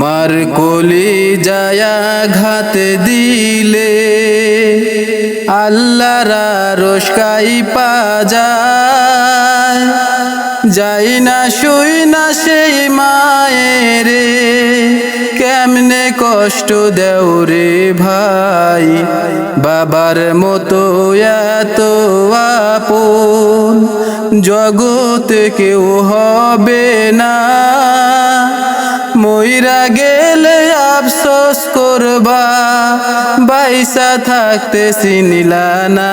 মার কলি যায়া ঘাত দিলে আল্লাহর রোশকাই পা যায়, যাই না শুই না সেই মায়েরে, কেমনে কষ্ট দেও রে ভাই, বাবার মতো এত আপন জগতে কেউ হবে না। মইরা গেলে আফসোস করবা, বাইসা থাকতে চিনিলা না।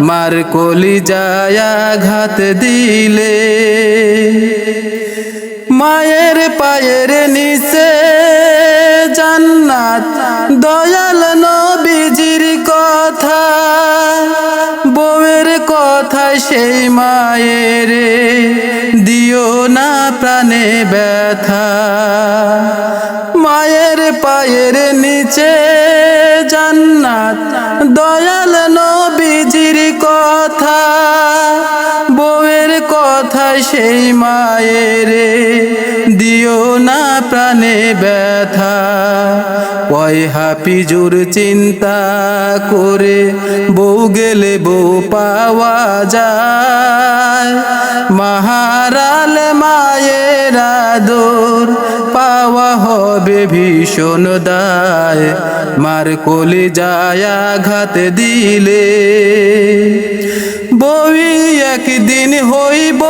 মার কলি যায়া ঘাত দিলে মায়ের পায়ের নিচে জান্নাত, দয়াল নবীজির কথা, বউয়ের কথায় সেই মায়ের দিও না প্রাণে ব্যথা। মায়ের পায়ের নিচে জান্নাত, দয়াল নবীজির কথা, বউয়ের কথায় সেই মায়ের দিও না প্রাণে ব্যথা। কয় হাফিজুর চিন্তা করে বউ গেলে বউ পাওয়া যায়, মাহারাল মায়ের আদর পাওয়া হবে ভীষণ দায়। মার কলি যায়া ঘাত দিলে বউই একদিন হইব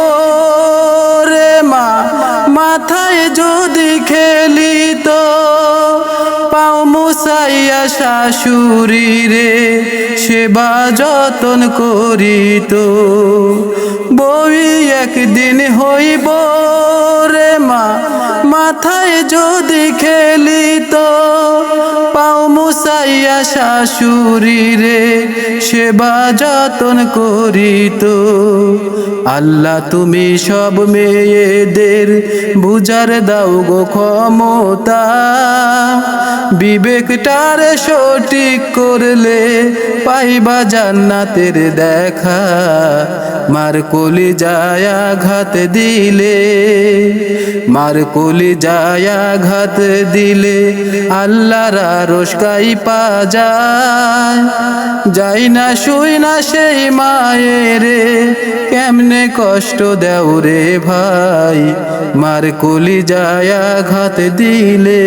রে মা, মাথায় যদি খেলিত, পাও মুসাইয়া শাশুড়ি রে সেবা যতন করিত। বউই একদিন হইব রে মা, মাথায় যদি খেলিত, পাও মুসাইয়া শাশুড়ি রে সেবা যতন করিত। আল্লাহ তুমি সব মেয়েদের বুঝার দাও গো ক্ষমতা, বিবেকটারে সঠিক করলে পাইবা জান্নাতের দেখা। মার কলি যায়া ঘাত দিলে, মার কলি যায়া ঘাত দিলে আল্লাহর রোশকাই পা যায়, যাই না শুই না সেই মায়ের কেমনে কষ্ট দেও রে ভাই, মার কলি যায়া ঘাত দিলে।